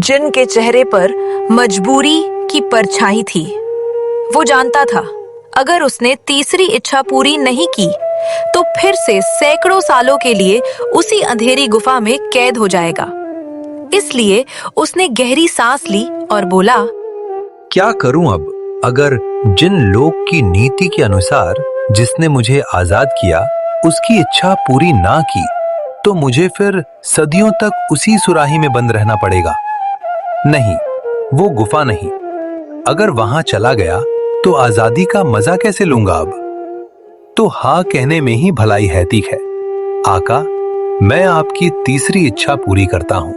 जिन के चेहरे पर मजबूरी की परछाई थी। वो जानता था अगर उसने तीसरी इच्छा पूरी नहीं की तो फिर से सैकड़ों सालों के लिए उसी अंधेरी गुफा में कैद हो जाएगा। इसलिए उसने गहरी सांस ली और बोला, क्या करूं अब? अगर जिन लोक की नीति के अनुसार जिसने मुझे आजाद किया उसकी इच्छा पूरी ना की तो मुझे फिर सदियों तक उसी सुराही में बंद रहना पड़ेगा। नहीं, वो गुफा नहीं। अगर वहां चला गया तो आजादी का मजा कैसे लूंगा अब? तो हाँ कहने में ही भलाई हैतिक है। आका, मैं आपकी तीसरी इच्छा पूरी करता हूं।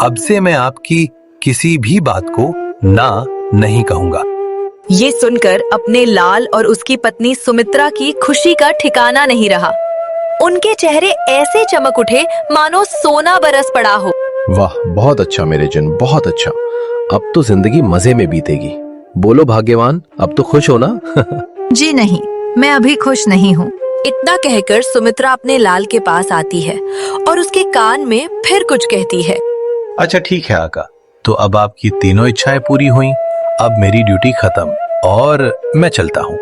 अब से मैं आपकी किसी भी बात को ना नहीं कहूंगा। ये सुनकर अपने लाल और उसकी पत्नी सुमित्रा की खुशी का ठिकाना नहीं रहा। उनके चेहरे ऐसे चमक उठे मानो सोना बरस पड़ा हो। वाह, बहुत अच्छा मेरे जिन, बहुत अच्छा। अब तो जिंदगी मजे में बीतेगी। बोलो भाग्यवान, अब तो खुश हो ना? जी नहीं, मैं अभी खुश नहीं हूँ। इतना कहकर सुमित्रा अपने लाल के पास आती है और उसके कान में फिर कुछ कहती है। अच्छा ठीक है आका, तो अब आपकी तीनों इच्छाएं पूरी हुई। अब मेरी ड्यूटी खत्म और मैं चलता हूँ।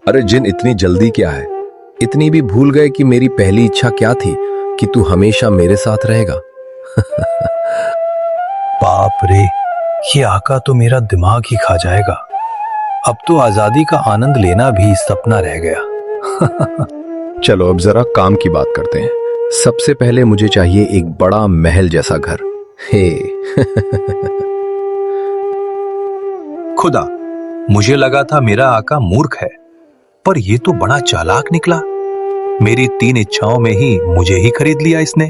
अरे जिन, इतनी जल्दी क्या है? इतनी भी भूल गए कि मेरी पहली इच्छा क्या थी कि तू हमेशा मेरे साथ रहेगा। बाप रे, ये आका तो मेरा दिमाग ही खा जाएगा। अब तो आजादी का आनंद लेना भी सपना रह गया। चलो अब जरा काम की बात करते हैं। सबसे पहले मुझे चाहिए एक बड़ा महल जैसा घर। हे खुदा, मुझे लगा था मेरा आका मूर्ख है, पर ये तो बड़ा चालाक निकला। मेरी 3 इच्छाओं में ही मुझे ही खरीद लिया इसने।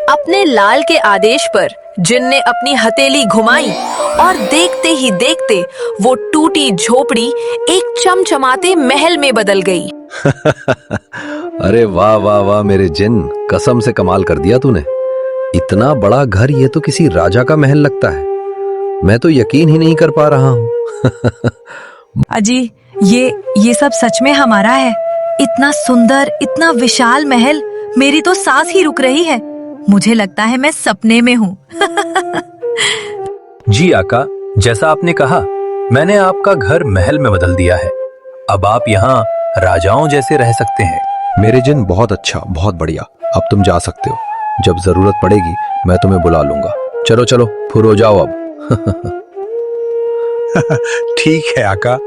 अपने लाल के आदेश पर जिन ने अपनी हथेली घुमाई और देखते ही देखते वो टूटी झोपड़ी एक चमचमाते महल में बदल गई। अरे वाह वाह वाह मेरे जिन, कसम से कमाल कर दिया तूने। इतना बड़ा घर, ये तो किसी राजा का महल लगता है। मैं तो यकीन ही नहीं कर पा रहा हूँ। अजी, ये सब सच में हमारा है। इतना सुंदर, इतना विशाल महल, मेरी तो सांस ही रुक रही है। मुझे लगता है मैं सपने में हूँ। जी आका, जैसा आपने कहा, मैंने आपका घर महल में बदल दिया है। अब आप यहाँ राजाओं जैसे रह सकते हैं। मेरे जिन, बहुत अच्छा, बहुत बढ़िया। अब तुम जा सकते हो। जब जरूरत पड़ेगी मैं तुम्हें बुला लूंगा। चलो चलो, फुर हो जाओ अब। ठीक है आका,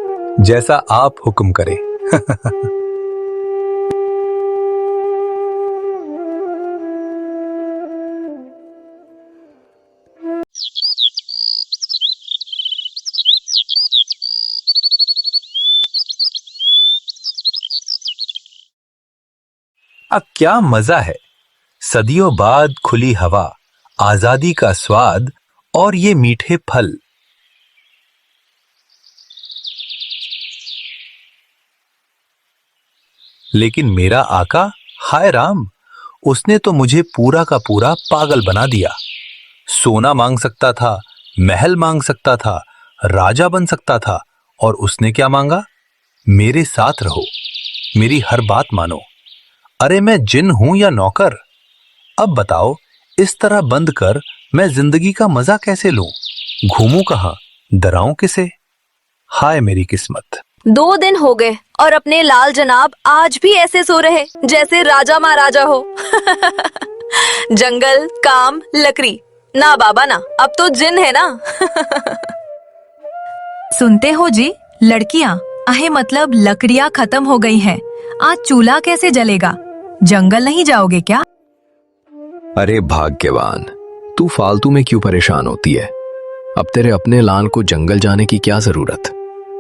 जैसा आप हुक्म करें। अब क्या मजा है, सदियों बाद खुली हवा, आजादी का स्वाद और ये मीठे फल। लेकिन मेरा आका, हाय राम, उसने तो मुझे पूरा का पूरा पागल बना दिया। सोना मांग सकता था, महल मांग सकता था, राजा बन सकता था, और उसने क्या मांगा? मेरे साथ रहो, मेरी हर बात मानो। अरे मैं जिन हूं या नौकर? अब बताओ, इस तरह बंद कर मैं जिंदगी का मजा कैसे लूं? घूमूं कहां, डराऊं किसे? हाय मेरी किस्मत। 2 दिन हो गए और अपने लाल जनाब आज भी ऐसे सो रहे जैसे राजा महाराजा हो। जंगल, काम, लकड़ी, ना बाबा ना, अब तो जिन है ना। सुनते हो जी, लड़कियां, आहे मतलब लकड़ियां खत्म हो गई हैं। आज चूल्हा कैसे जलेगा? जंगल नहीं जाओगे क्या? अरे भाग्यवान, तू फालतू में क्यों परेशान होती है? अब तेरे अपने लाल को जंगल जाने की क्या जरूरत?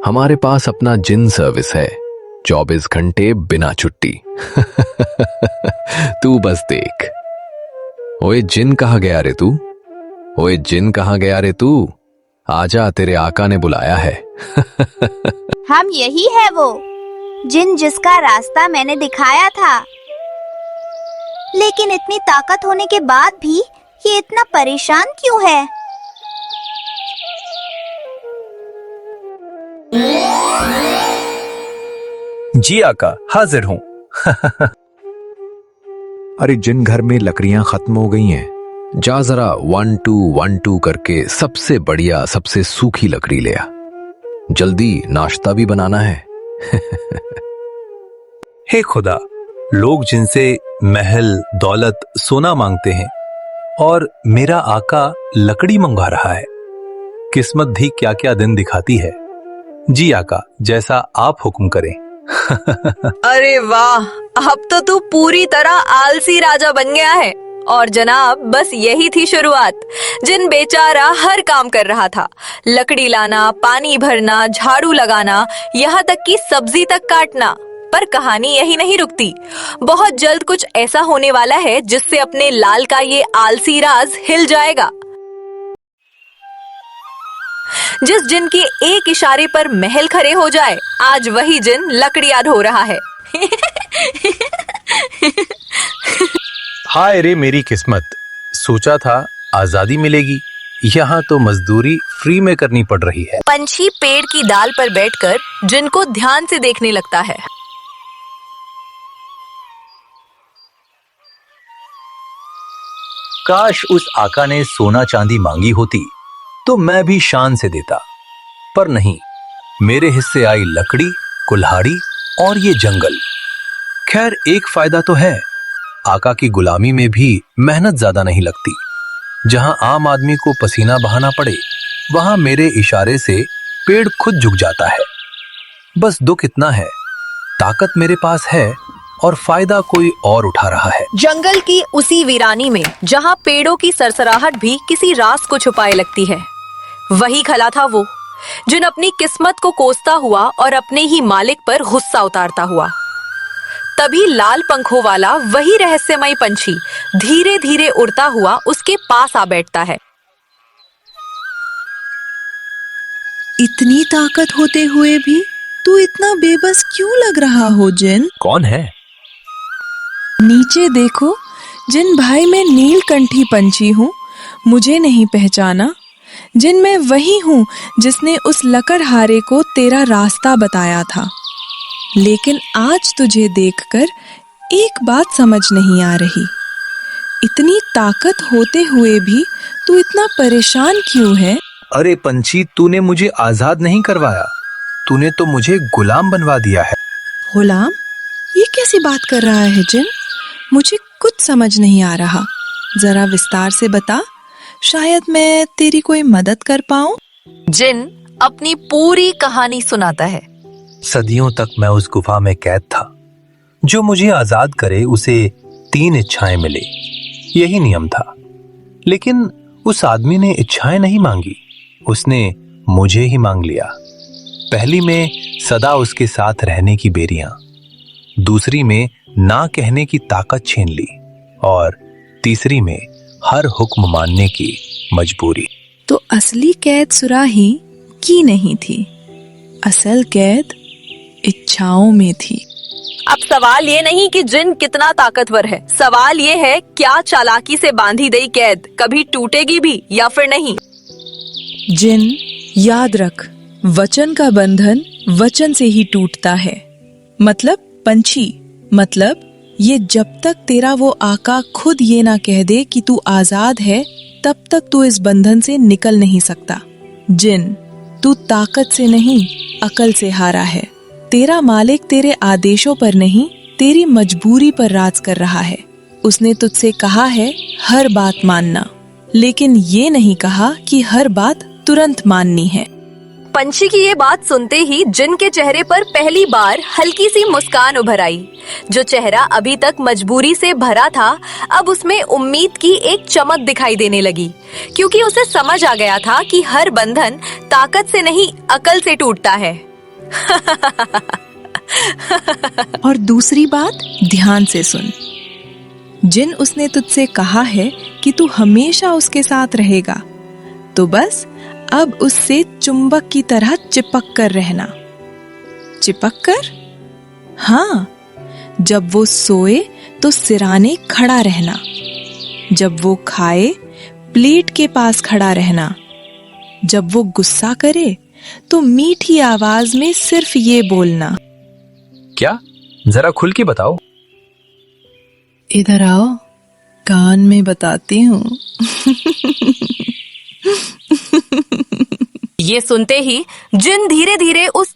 हमारे पास अपना जिन सर्विस है, 24 घंटे बिना छुट्टी। तू बस देख। ओए जिन, कहाँ गया रे तू? ओए जिन, कहाँ गया रे तू? आजा, तेरे आका ने बुलाया है। हम यही है वो जिन जिसका रास्ता मैंने दिखाया था। लेकिन इतनी ताकत होने के बाद भी ये इतना परेशान क्यों है? जी आका, हाजिर हूं। अरे जिन घर में लकड़ियां खत्म हो गई हैं, जा जरा 1 2 1 2 करके सबसे बढ़िया सबसे सूखी लकड़ी ले आ। जल्दी नाश्ता भी बनाना है। हे खुदा, लोग जिनसे महल, दौलत, सोना मांगते हैं और मेरा आका लकड़ी मंगवा रहा है। किस्मत भी क्या क्या दिन दिखाती है। जी आका, जैसा आप हुक्म करें। अरे वाह, अब तो तू पूरी तरह आलसी राजा बन गया है। और जनाब, बस यही थी शुरुआत। जिन बेचारा हर काम कर रहा था, लकड़ी लाना, पानी भरना, झाड़ू लगाना, यहाँ तक कि सब्जी तक काटना। पर कहानी यही नहीं रुकती। बहुत जल्द कुछ ऐसा होने वाला है जिससे अपने लाल का ये आलसी राज हिल जाएगा। जिस जिन के एक इशारे पर महल खड़े हो जाए, आज वही जिन लकड़ियां ढो रहा है। हाय रे मेरी किस्मत, सोचा था आजादी मिलेगी, यहाँ तो मजदूरी फ्री में करनी पड़ रही है। पंछी पेड़ की डाल पर बैठकर जिन को ध्यान से देखने लगता है। काश उस आका ने सोना चांदी मांगी होती तो मैं भी शान से देता, पर नहीं, मेरे हिस्से आई लकड़ी, कुल्हाड़ी और ये जंगल। खैर, एक फायदा तो है, आका की गुलामी में भी मेहनत ज्यादा नहीं लगती। जहां आम आदमी को पसीना बहाना पड़े, वहां मेरे इशारे से पेड़ खुद झुक जाता है। बस दुख इतना है, ताकत मेरे पास है और फायदा कोई और उठा रहा है। जंगल की उसी वीरानी में जहाँ पेड़ों की सरसराहट भी किसी राज को छुपाए लगती है, वही खला था वो, जिन अपनी किस्मत को कोसता हुआ और अपने ही मालिक पर गुस्सा उतारता हुआ। तभी लाल पंखों वाला वही रहस्यमयी पंछी धीरे धीरे उड़ता हुआ उसके पास आ बैठता है। इतनी ताकत होते हुए भी तू इतना बेबस क्यों लग रहा हो जिन? कौन है? नीचे देखो जिन भाई, मैं नीलकंठी पंछी हूँ, मुझे नहीं पहचाना? जिन मैं वही हूँ जिसने उस लकड़हारे को तेरा रास्ता बताया था। लेकिन आज तुझे देखकर एक बात समझ नहीं आ रही, इतनी ताकत होते हुए भी तू इतना परेशान क्यों है? अरे पंछी, तूने मुझे आजाद नहीं करवाया, तूने तो मुझे गुलाम बनवा दिया है। गुलाम? ये कैसी बात कर रहा है जिन? मुझे कुछ समझ नहीं आ रहा, जरा विस्तार से बता, शायद मैं तेरी कोई मदद कर पाऊं। जिन अपनी पूरी कहानी सुनाता है। सदियों तक मैं उस गुफा में कैद था। जो मुझे आजाद करे उसे 3 इच्छाएं मिले, यही नियम था। लेकिन उस आदमी ने इच्छाएं नहीं मांगी, उसने मुझे ही मांग लिया। पहली में सदा उसके साथ रहने की बेरियां, दूसरी में ना कहने की ताकत छीन ली, और तीसरी में हर हुक्म मानने की मजबूरी। तो असली कैद सुराही की नहीं थी, असल कैद इच्छाओं में थी। अब सवाल ये नहीं कि जिन कितना ताकतवर है, सवाल ये है क्या चालाकी से बांधी गई कैद कभी टूटेगी भी या फिर नहीं। जिन, याद रख, वचन का बंधन वचन से ही टूटता है। मतलब पंछी, मतलब ये जब तक तेरा वो आका खुद ये ना कह दे कि तू आजाद है, तब तक तू इस बंधन से निकल नहीं सकता। जिन, तू ताकत से नहीं, अकल से हारा है। तेरा मालिक तेरे आदेशों पर नहीं, तेरी मजबूरी पर राज कर रहा है। उसने तुझसे कहा है हर बात मानना, लेकिन ये नहीं कहा कि हर बात तुरंत माननी है। पंछी की ये बात सुनते ही जिन के चेहरे पर पहली बार हल्की सी मुस्कान उभर आई। जो चेहरा अभी तक मजबूरी से भरा था, अब उसमें उम्मीद की एक चमक दिखाई देने लगी, क्योंकि उसे समझ आ गया था कि हर बंधन ताकत से नहीं, अकल से टूटता है। और दूसरी बात ध्यान से सुन, जिन उसने तुझसे कहा है कि तू हमेशा उसके साथ रहेगा, तो बस अब उससे चुंबक की तरह चिपक कर रहना। चिपक कर? हाँ, जब वो सोए तो सिराने खड़ा रहना, जब वो खाए प्लेट के पास खड़ा रहना, जब वो गुस्सा करे तो मीठी आवाज में सिर्फ ये बोलना। क्या? जरा खुल के बताओ। इधर आओ, कान में बताती हूँ। ये सुनते ही जिन धीरे धीरे उस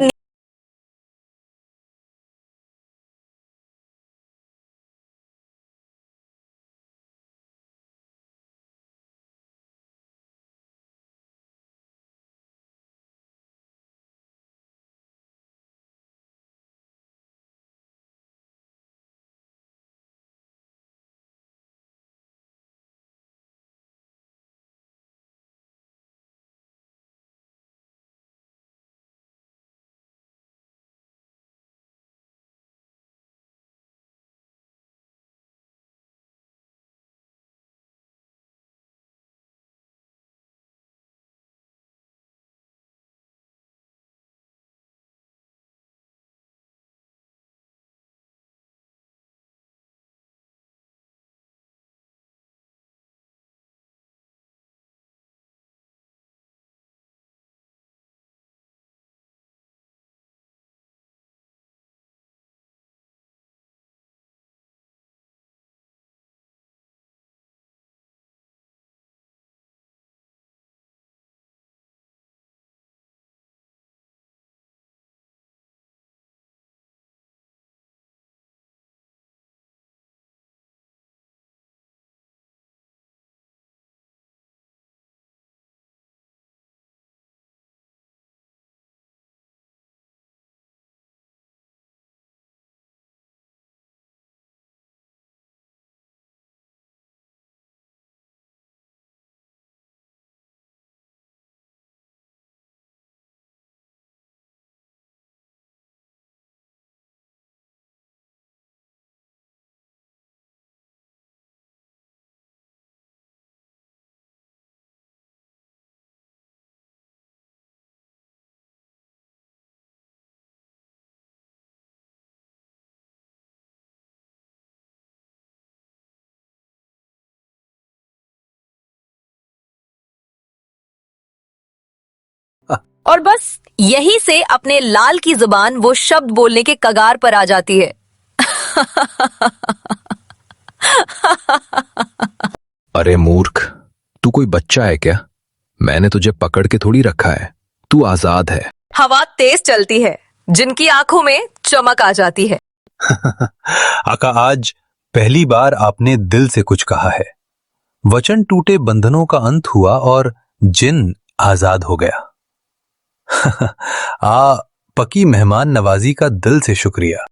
और बस यही से अपने लाल की जुबान वो शब्द बोलने के कगार पर आ जाती है। अरे मूर्ख, तू कोई बच्चा है क्या? मैंने तुझे पकड़ के थोड़ी रखा है, तू आजाद है। हवा तेज चलती है, जिनकी आंखों में चमक आ जाती है। आका, आज पहली बार आपने दिल से कुछ कहा है। वचन टूटे, बंधनों का अंत हुआ और जिन आजाद हो गया। पकी मेहमान नवाजी का दिल से शुक्रिया।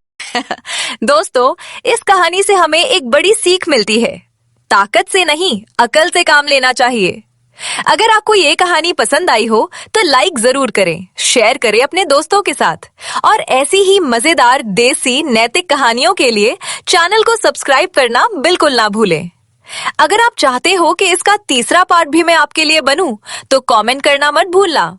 दोस्तों, इस कहानी से हमें एक बड़ी सीख मिलती है। ताकत से नहीं, अकल से काम लेना चाहिए। अगर आपको ये कहानी पसंद आई हो तो लाइक जरूर करें, शेयर करें अपने दोस्तों के साथ, और ऐसी ही मजेदार देसी नैतिक कहानियों के लिए चैनल को सब्सक्राइब करना बिल्कुल ना भूलें। अगर आप चाहते हो कि इसका तीसरा पार्ट भी मैं आपके लिए बनूं, तो कमेंट करना मत भूलना।